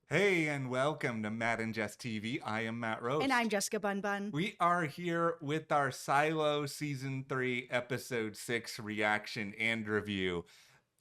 Hey, and welcome to Matt and Jess TV. I am Matt And I'm Roast. Jessica Bun Bun. We are here with our Silo Season 3, Episode 6 reaction and review.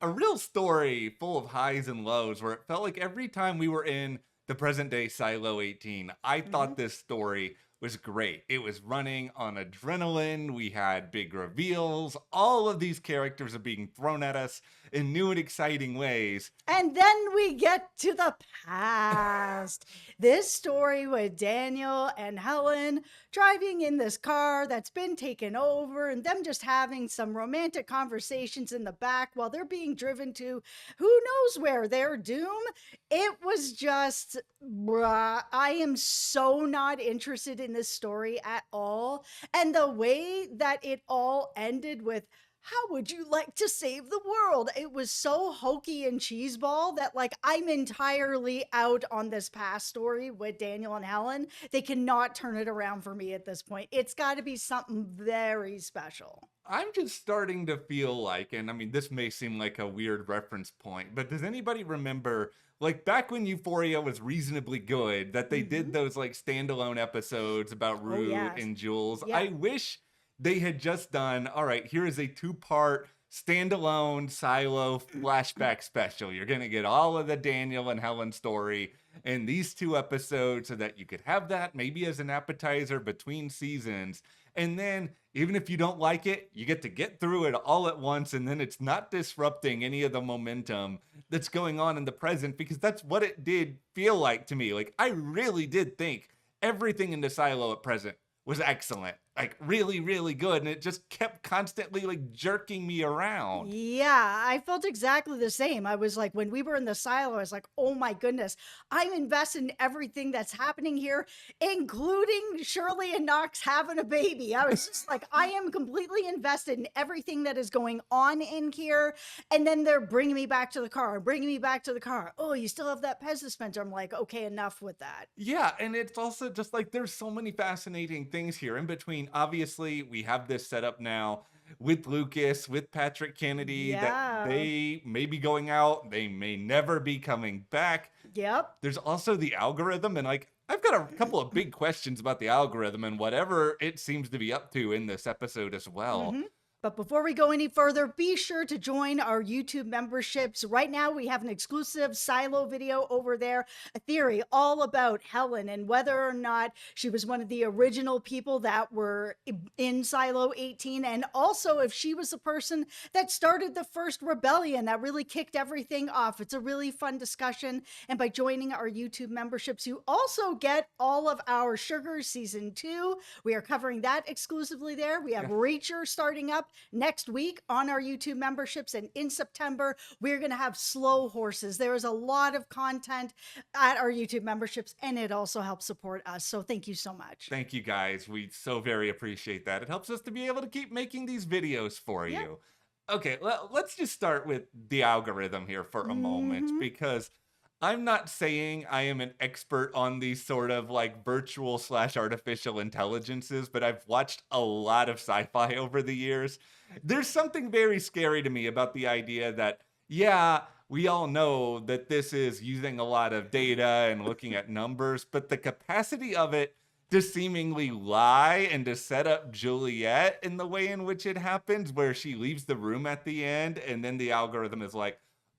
A real story full of highs and lows where it felt like every time we were in the present day Silo 18, I hmm thought this story was great. It was running on adrenaline. We had big reveals. All of these characters are being thrown at us in new and exciting ways. And then we get to the past. This story with Daniel and Helen driving in this car that's been taken over, and them just having some romantic conversations in the back while they're being driven to who knows where, their doom. It was just, bruh, I am so not interested in this story at all. And the way that it all ended with, how would you like to save the world? It was so hokey and cheeseball that, like, I'm entirely out on this past story with Daniel and Helen. They cannot turn it around for me at this point. It's got to be something very special. I'm just starting to feel like, and I mean, this may seem like a weird reference point, but does anybody remember, like, back when Euphoria was reasonably good, that they did hmm those, like, standalone episodes about Oh, Rue yes. and Jules? I Yep. wish they had just done, all right, here is a two-part standalone silo flashback special. You're going to get all of the Daniel and Helen story in these two episodes so that you could have that maybe as an appetizer between seasons. And then, even if you don't like it, you get through it all at once, and then it's not disrupting any of the momentum that's going on in the present, because that's what it did feel like to me. Like, I really did think everything in the silo at present was excellent. Like, really, really good. And it just kept constantly, like, jerking me around. Yeah, I felt exactly the same. I was like, when we were in the silo, I was like, oh my goodness, I'm invested in everything that's happening here, including Shirley and Knox having a baby. I was just like, I am completely invested in everything that is going on in here. And then they're bringing me back to the car, bringing me back to the car. Oh, you still have that Pez dispenser. I'm like, okay, enough with that. Yeah, and it's also just like there's so many fascinating things here in between. Obviously, we have this set up now with Lucas, with Patrick Kennedy, that Yeah. they may be going out, they may never be coming back. Yep. There's also the algorithm, and like I've got a couple of big questions about the algorithm and whatever it seems to be up to in this episode as well. hmm But before we go any further, be sure to join our YouTube memberships. Right now, we have an exclusive Silo video over there, a theory all about Helen and whether or not she was one of the original people that were in Silo 18, and also if she was the person that started the first rebellion that really kicked everything off. It's a really fun discussion. And by joining our YouTube memberships, you also get all of our Sugar Season 2. We are covering that exclusively there. We have Yeah. Reacher starting up next week on our YouTube memberships. And in September, we're going to have Slow Horses. There is a lot of content at our YouTube memberships, and it also helps support us. So thank you so much. Thank you guys. We so very appreciate that. It helps us to be able to keep making these videos for Yeah. you. Okay, let's just start with the algorithm here for a moment, hmm because I'm not saying I am an expert on these sort of like virtual slash artificial intelligences, but I've watched a lot of sci-fi over the years. There's something very scary to me about the idea that, yeah, we all know that this is using a lot of data and looking at numbers, but the capacity of it to seemingly lie and to set up Juliette in the way in which it happens, where she leaves the room at the end, and then the algorithm is like,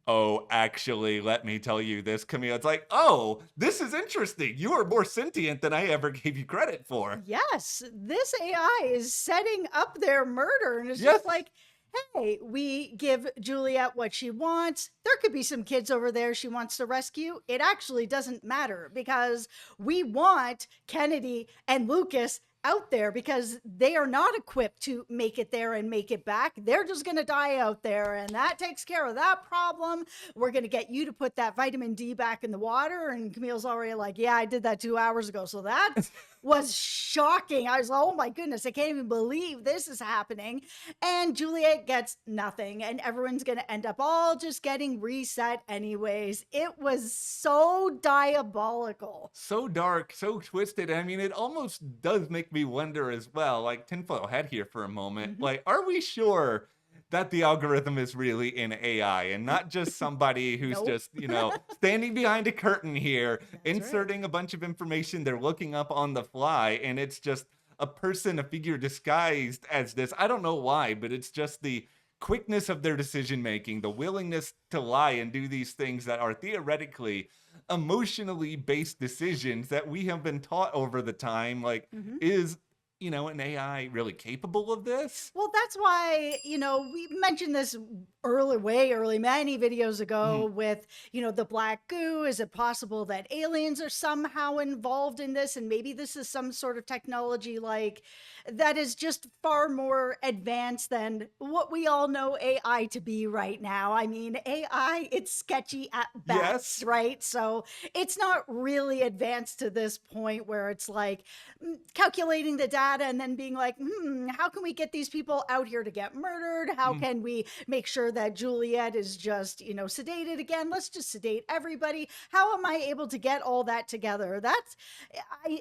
oh, actually, let me tell you this, Camille. It's like, oh, this is interesting. You are more sentient than I ever gave you credit for. Yes, this AI is setting up their murder. And it's Yes. just like, hey, we give Juliet what she wants. There could be some kids over there she wants to rescue. It actually doesn't matter because we want Kennedy and Lucas out there because they are not equipped to make it there and make it back. They're just going to die out there, and that takes care of that problem. We're going to get you to put that vitamin D back in the water. And Camille's already like, yeah, I did that 2 hours ago. So that was shocking. I was like, oh my goodness, I can't even believe this is happening. And Juliet gets nothing, and everyone's going to end up all just getting reset anyways. It was so diabolical. So dark, so twisted. I mean, it almost does make me wonder as well, like tinfoil hat here for a moment. Mhm. Like, are we sure that the algorithm is really an AI and not just somebody who's Nope. just, standing behind a curtain here, That's right. inserting a bunch of information they're looking up on the fly, and it's just a person, a figure disguised as this. I don't know why, but it's just the quickness of their decision making, the willingness to lie and do these things that are theoretically emotionally based decisions that we have been taught over the time. Like, Mhm. is, an AI really capable of this? Well, that's why, we mentioned this way early, many videos ago Mhm. with, the black goo. Is it possible that aliens are somehow involved in this? And maybe this is some sort of technology like that is just far more advanced than what we all know AI to be right now. I mean, AI, it's sketchy at best, Yes. right? So it's not really advanced to this point where it's like, calculating the data and then being like, how can we get these people out here to get murdered? How Mm. can we make sure that Juliette is just, sedated again? Let's just sedate everybody. How am I able to get all that together? And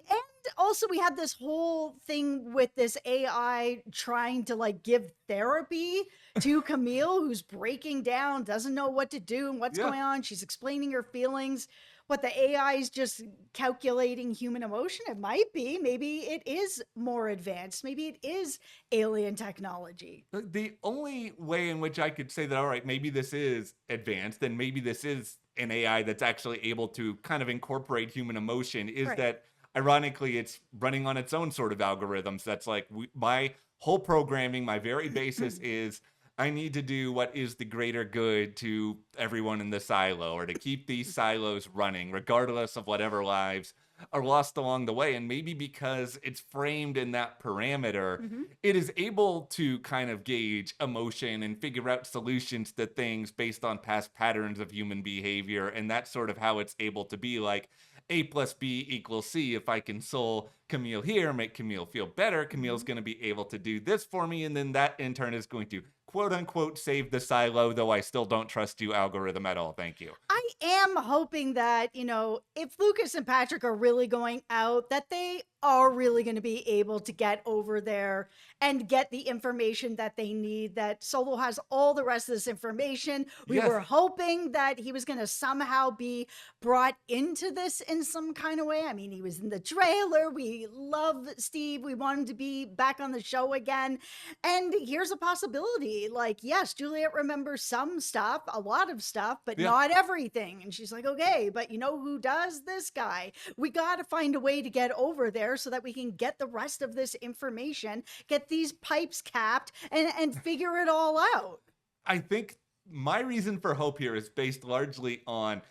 also we had this whole thing with this AI trying to like give therapy to Camille, who's breaking down, doesn't know what to do and what's Yeah. going on. She's explaining her feelings. What, the AI is just calculating human emotion? It might be. Maybe it is more advanced. Maybe it is alien technology. The only way in which I could say that, all right, maybe this is advanced and maybe this is an AI that's actually able to kind of incorporate human emotion is Right. that ironically it's running on its own sort of algorithms. That's like my whole programming, my very basis is I need to do what is the greater good to everyone in the silo or to keep these silos running, regardless of whatever lives are lost along the way. And maybe because it's framed in that parameter, Mhm. it is able to kind of gauge emotion and figure out solutions to things based on past patterns of human behavior. And that's sort of how it's able to be like A plus B equals C. If I console Camille here, make Camille feel better, Camille's Mhm. going to be able to do this for me. And then that in turn is going to quote unquote save the silo, though I still don't trust you, algorithm, at all. Thank you. I am hoping that, if Lucas and Patrick are really going out, that they are really going to be able to get over there and get the information that they need, that Solo has all the rest of this information. We Yes. were hoping that he was going to somehow be brought into this in some kind of way. I mean, he was in the trailer. We love Steve. We want him to be back on the show again. And here's a possibility. Like, yes, Juliet remembers some stuff, a lot of stuff, but Yeah. not everything. And she's like, okay, but you know who does? This guy. We got to find a way to get over there so that we can get the rest of this information, get these pipes capped, and figure it all out. I think my reason for hope here is based largely on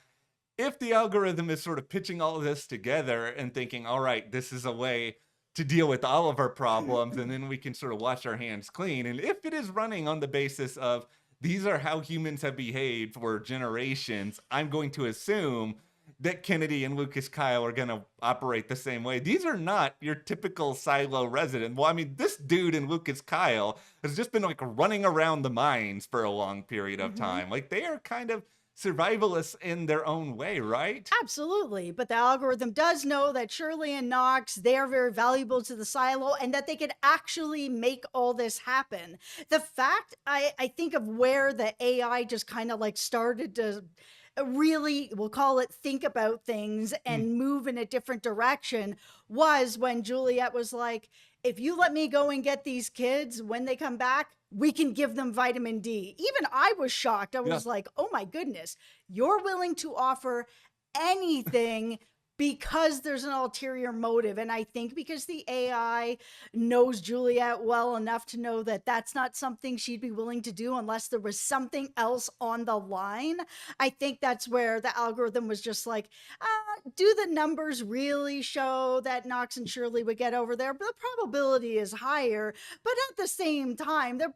if the algorithm is sort of pitching all of this together and thinking, all right, this is a way to deal with all of our problems, and then we can sort of wash our hands clean. And if it is running on the basis of these are how humans have behaved for generations, I'm going to assume that Kennedy and Lucas Kyle are going to operate the same way. These are not your typical silo resident. Well, I mean, this dude and Lucas Kyle has just been like running around the mines for a long period of Mhm. time. Like they are kind of survivalists in their own way, right? Absolutely. But the algorithm does know that Shirley and Knox, they are very valuable to the silo and that they could actually make all this happen. The fact I think of where the AI just kind of like started to really, we'll call it, think about things Mm, and move in a different direction was when Juliet was like, if you let me go and get these kids when they come back, we can give them vitamin D. Even I was shocked. I yeah. was like, oh my goodness, you're willing to offer anything because there's an ulterior motive. And I think because the AI knows Juliet well enough to know that that's not something she'd be willing to do unless there was something else on the line. I think that's where the algorithm was just like, do the numbers really show that Knox and Shirley would get over there? But the probability is higher. But at the same time, they're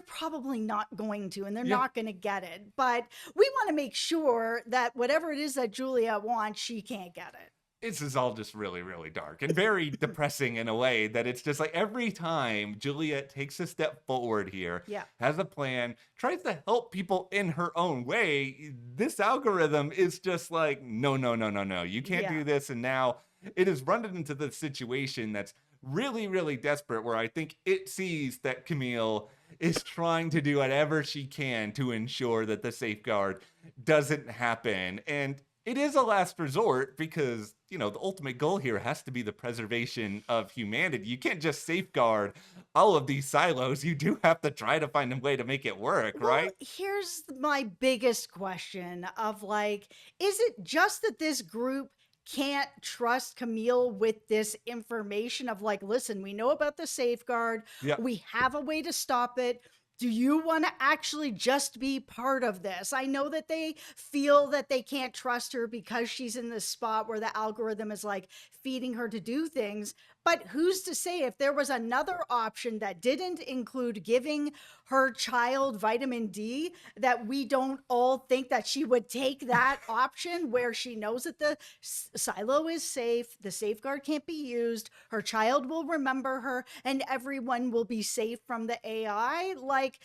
probably not going to, and they're Yeah. not going to get it. But we want to make sure that whatever it is that Julia wants, she can't get it. This is all just really, really dark and very depressing in a way that it's just like every time Juliet takes a step forward here, Yeah. has a plan, tries to help people in her own way, this algorithm is just like, no, no, no, no, no, you can't Yeah. do this. And now it has run it into the situation that's really, really desperate where I think it sees that Camille is trying to do whatever she can to ensure that the safeguard doesn't happen. And it is a last resort because, the ultimate goal here has to be the preservation of humanity. You can't just safeguard all of these silos. You do have to try to find a way to make it work, Well, right? here's my biggest question of like, is it just that this group can't trust Camille with this information of like, listen, we know about the safeguard, Yeah. we have a way to stop it. Do you want to actually just be part of this? I know that they feel that they can't trust her because she's in this spot where the algorithm is like feeding her to do things. But who's to say if there was another option that didn't include giving her child vitamin D, that we don't all think that she would take that option where she knows that the silo is safe, the safeguard can't be used, her child will remember her, and everyone will be safe from the AI? Like,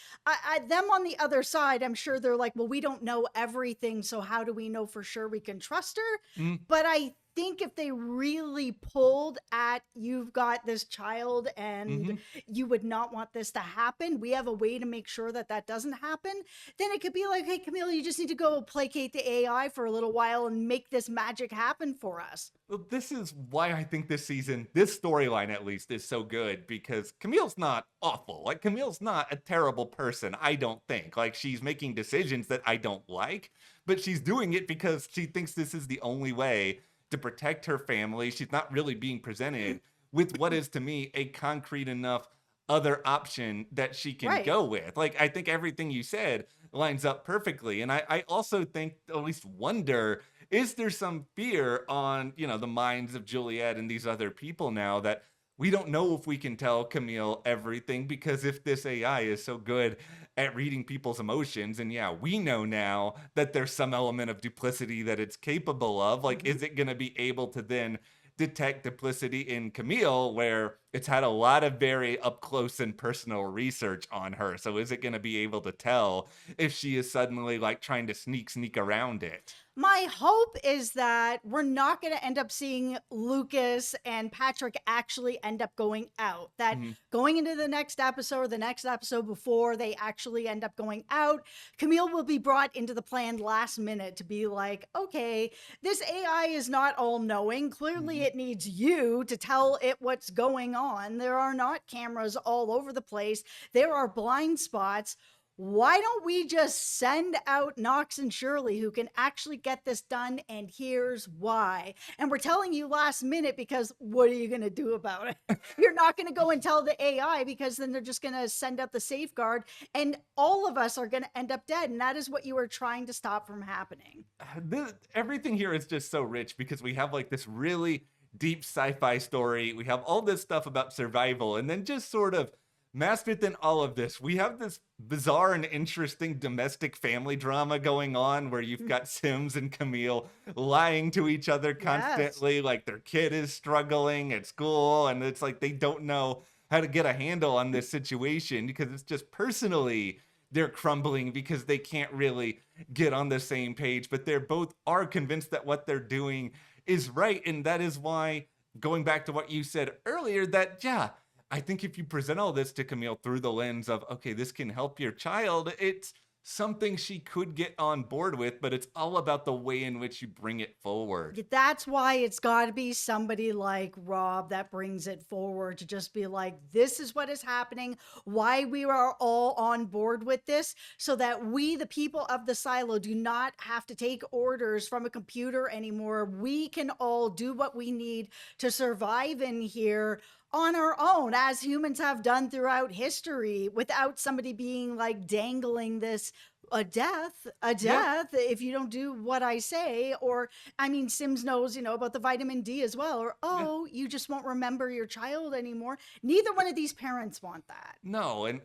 them on the other side, I'm sure they're like, well, we don't know everything, so how do we know for sure we can trust her? Mm, But I think if they really pulled at you've got this child and mhm. you would not want this to happen, we have a way to make sure that that doesn't happen, then it could be like, hey, Camille, you just need to go placate the AI for a little while and make this magic happen for us. Well, this is why I think this season, this storyline at least, is so good because Camille's not awful. Like, Camille's not a terrible person, I don't think. Like, she's making decisions that I don't like, but she's doing it because she thinks this is the only way to protect her family. She's not really being presented with what is to me a concrete enough other option that she can Right. go with. Like, I think everything you said lines up perfectly. And I also think, at least wonder, is there some fear on, the minds of Juliette and these other people now that we don't know if we can tell Camille everything because if this AI is so good at reading people's emotions, and yeah, we know now that there's some element of duplicity that it's capable of, like, Mhm. is it going to be able to then detect duplicity in Camille where it's had a lot of very up close and personal research on her? So is it going to be able to tell if she is suddenly like trying to sneak around it? My hope is that we're not going to end up seeing Lucas and Patrick actually end up going out. That Mhm. going into the next episode or the next episode before they actually end up going out, Camille will be brought into the plan last minute to be like, okay, this AI is not all knowing. Clearly, Mhm. it needs you to tell it what's going on. There are not cameras all over the place, there are blind spots. Why don't we just send out Knox and Shirley who can actually get this done? And here's why. And we're telling you last minute because what are you going to do about it? You're not going to go and tell the AI because then they're just going to send out the safeguard and all of us are going to end up dead. And that is what you are trying to stop from happening. Everything here is just so rich because we have like this really deep sci-fi story. We have all this stuff about survival, and then just sort of masked within all of this, we have this bizarre and interesting domestic family drama going on where you've got Sims and Camille lying to each other Yes. constantly, like their kid is struggling at school, and it's like they don't know how to get a handle on this situation because it's just personally they're crumbling because they can't really get on the same page, but they're both are convinced that what they're doing is right. And that is why, going back to what you said earlier, that yeah, I think if you present all this to Camille through the lens of, okay, this can help your child, it's something she could get on board with, but it's all about the way in which you bring it forward. That's why it's got to be somebody like Rob that brings it forward to just be like, this is what is happening, why we are all on board with this, so that we, the people of the silo, do not have to take orders from a computer anymore. We can all do what we need to survive in here on our own, as humans have done throughout history, without somebody being like dangling this a Yeah. death if you don't do what I say. Or, I mean, Sims knows, about the vitamin D as well. Or, Yeah. oh, you just won't remember your child anymore. Neither one of these parents want that. No, and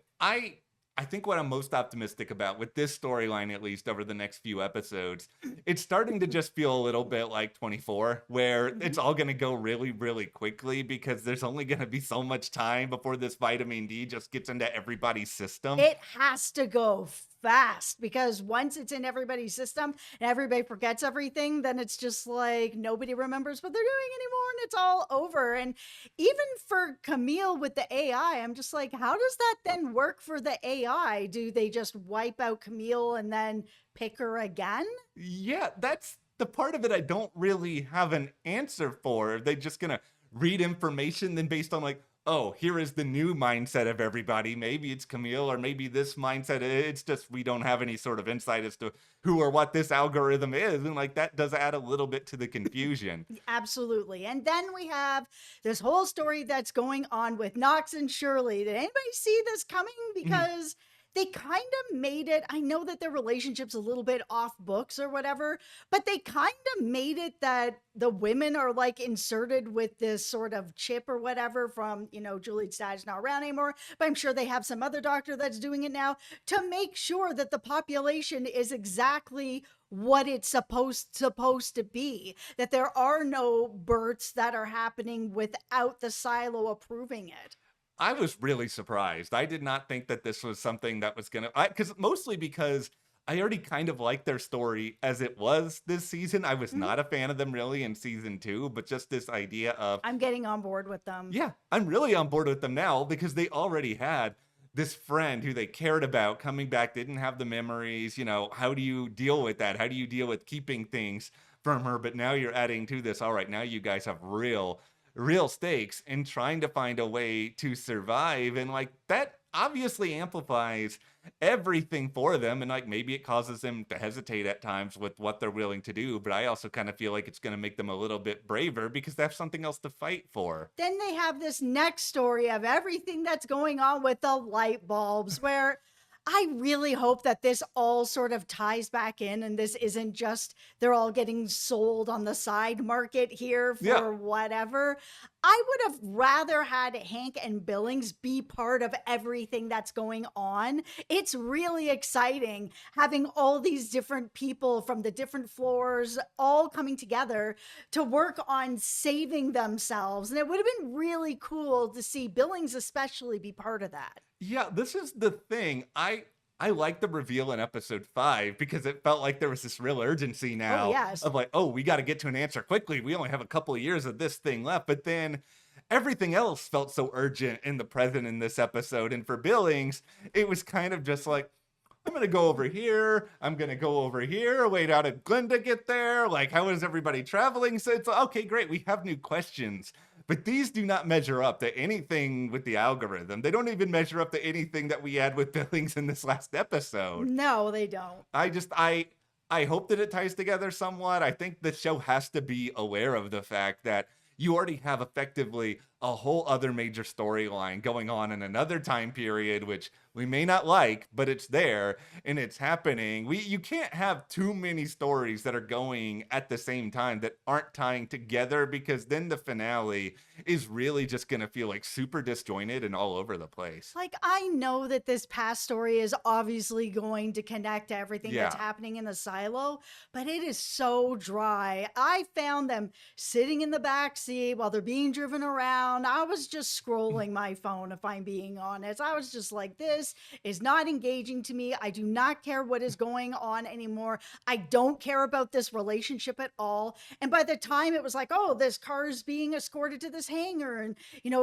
I think what I'm most optimistic about with this storyline, at least over the next few episodes, it's starting to just feel a little bit like 24, where Mhm. it's all going to go really, really quickly because there's only going to be so much time before this vitamin D just gets into everybody's system. It has to go fast because once it's in everybody's system and everybody forgets everything, then it's just like nobody remembers what they're doing anymore and it's all over. And even for Camille with the AI, I'm just like, how does that then work for the AI? Do they just wipe out Camille and then pick her again? Yeah, that's the part of it I don't really have an answer for. Are they just gonna read information then based on like, oh, here is the new mindset of everybody. Maybe it's Camille, or maybe this mindset. It's just we don't have any sort of insight as to who or what this algorithm is. And like that does add a little bit to the confusion. Absolutely. And then we have this whole story that's going on with Knox and Shirley. Did anybody see this coming? Mhm. Because they kind of made it. I know that their relationship's a little bit off books or whatever, but they kind of made it that the women are like inserted with this sort of chip or whatever from, Juliette's dad's not around anymore, but I'm sure they have some other doctor that's doing it now to make sure that the population is exactly what it's supposed to be, that there are no births that are happening without the silo approving it. I was really surprised. I did not think that this was something that was gonna, because mostly because I already kind of liked their story as it was this season. I was Mhm. not a fan of them really in season two, but just this idea of, I'm getting on board with them. yeah, I'm really on board with them now because they already had this friend who they cared about coming back, didn't have the memories. How do you deal with that? How do you deal with keeping things from her? But now you're adding to this. All right, now you guys have real stakes and trying to find a way to survive. And like that obviously amplifies everything for them. And like maybe it causes them to hesitate at times with what they're willing to do. But I also kind of feel like it's going to make them a little bit braver because they have something else to fight for. Then they have this next story of everything that's going on with the light bulbs, where I really hope that this all sort of ties back in and this isn't just they're all getting sold on the side market here Yeah. for whatever. I would have rather had Hank and Billings be part of everything that's going on. It's really exciting having all these different people from the different floors all coming together to work on saving themselves. And it would have been really cool to see Billings especially be part of that. Yeah, this is the thing. I like the reveal in episode 5 because it felt like there was this real urgency Oh, now yes. of like, oh, we got to get to an answer quickly. We only have a couple of years of this thing left. But then everything else felt so urgent in the present in this episode. And for Billings, it was kind of just like, I'm gonna go over here. I'm gonna go over here. Wait out at Glenn to get there. Like, how is everybody traveling? So it's okay, great. We have new questions, but these do not measure up to anything with the algorithm. They don't even measure up to anything that we had with Billings in this last episode. No, they don't. I hope that it ties together somewhat. I think the show has to be aware of the fact that you already have effectively a whole other major storyline going on in another time period, which we may not like, but it's there and it's happening. You can't have too many stories that are going at the same time that aren't tying together because then the finale is really just going to feel like super disjointed and all over the place. Like, I know that this past story is obviously going to connect to everything that's Yeah. happening in the silo, but it is so dry. I found them sitting in the back seat while they're being driven around. I was just scrolling my phone, if I'm being honest. I was just like, this is not engaging to me. I do not care what is going on anymore. I don't care about this relationship at all. And by the time it was like, oh, this car is being escorted to this hangar, and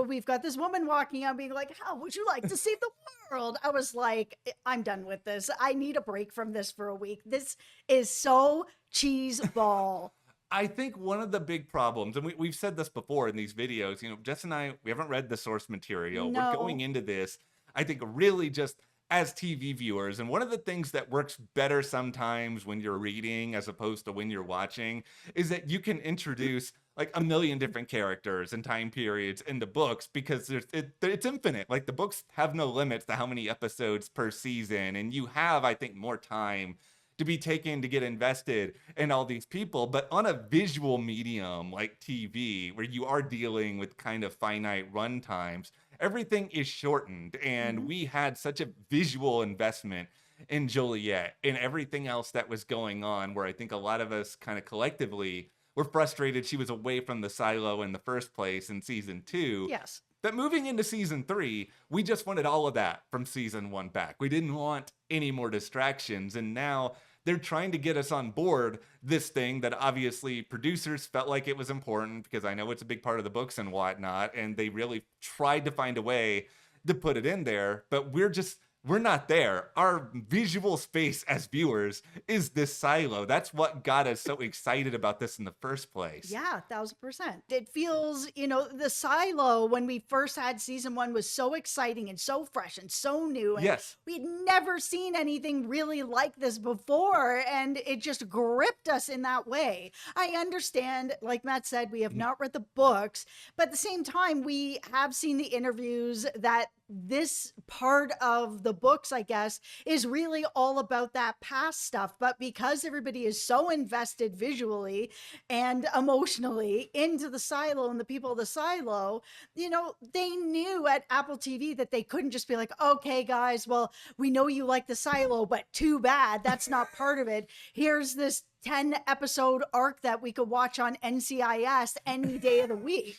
we've got this woman walking out being like, how would you like to save the world? I was like, I'm done with this. I need a break from this for a week. This is so cheese ball. I think one of the big problems, and we've said this before in these videos, Jess and I, we haven't read the source material. We're going No. into this, I think, really just as TV viewers. And one of the things that works better sometimes when you're reading as opposed to when you're watching is that you can introduce like a million different characters and time periods in the books because it's infinite. Like the books have no limits to how many episodes per season. And you have, I think, more time to be taken to get invested in all these people. But on a visual medium like TV, where you are dealing with kind of finite run times, everything is shortened. And Mhm. we had such a visual investment in Juliette and everything else that was going on, where I think a lot of us kind of collectively were frustrated she was away from the silo in the first place in season 2. Yes. But moving into season 3, we just wanted all of that from season 1 back. We didn't want any more distractions, and now they're trying to get us on board this thing that obviously producers felt like it was important, because I know it's a big part of the books and whatnot, and they really tried to find a way to put it in there, but we're not there. Our visual space as viewers is this silo. That's what got us so excited about this in the first place. Yeah, 1000%. It feels, the silo when we first had season 1 was so exciting and so fresh and so new. And Yes. we'd never seen anything really like this before. And it just gripped us in that way. I understand, like Matt said, we have not read the books, but at the same time, we have seen the interviews that this part of the books, I guess, is really all about that past stuff. But because everybody is so invested visually and emotionally into the silo and the people of the silo, they knew at Apple TV that they couldn't just be like, okay, guys, well, we know you like the silo, but too bad. That's not part of it. Here's this 10 episode arc that we could watch on NCIS any day of the week.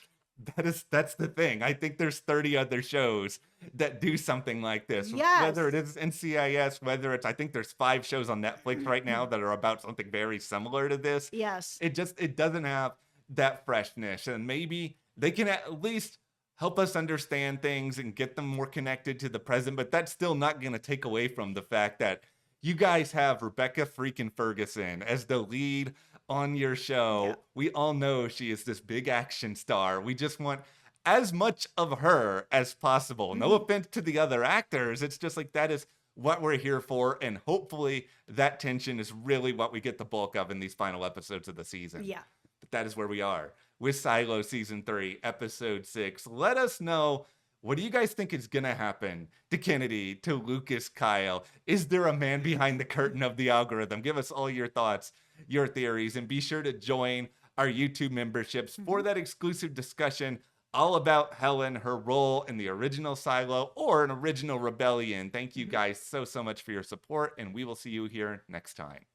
That's the thing. I think there's 30 other shows that do something like this. Yes. Whether it is NCIS, whether it's, I think there's 5 shows on Netflix right now that are about something very similar to this. Yes. It doesn't have that freshness, and maybe they can at least help us understand things and get them more connected to the present, but that's still not going to take away from the fact that you guys have Rebecca freaking Ferguson as the lead on your show. Yeah. We all know she is this big action star. We just want as much of her as possible. No offense to the other actors. It's just like that is what we're here for. And hopefully that tension is really what we get the bulk of in these final episodes of the season. Yeah. But that is where we are with Silo Season 3, Episode 6. Let us know, what do you guys think is going to happen to Kennedy, to Lucas, Kyle? Is there a man behind the curtain of the algorithm? Give us all your thoughts, your theories, and be sure to join our YouTube memberships for that exclusive discussion all about Helen, her role in the original Silo or an original rebellion. Thank you guys so much for your support, and we will see you here next time.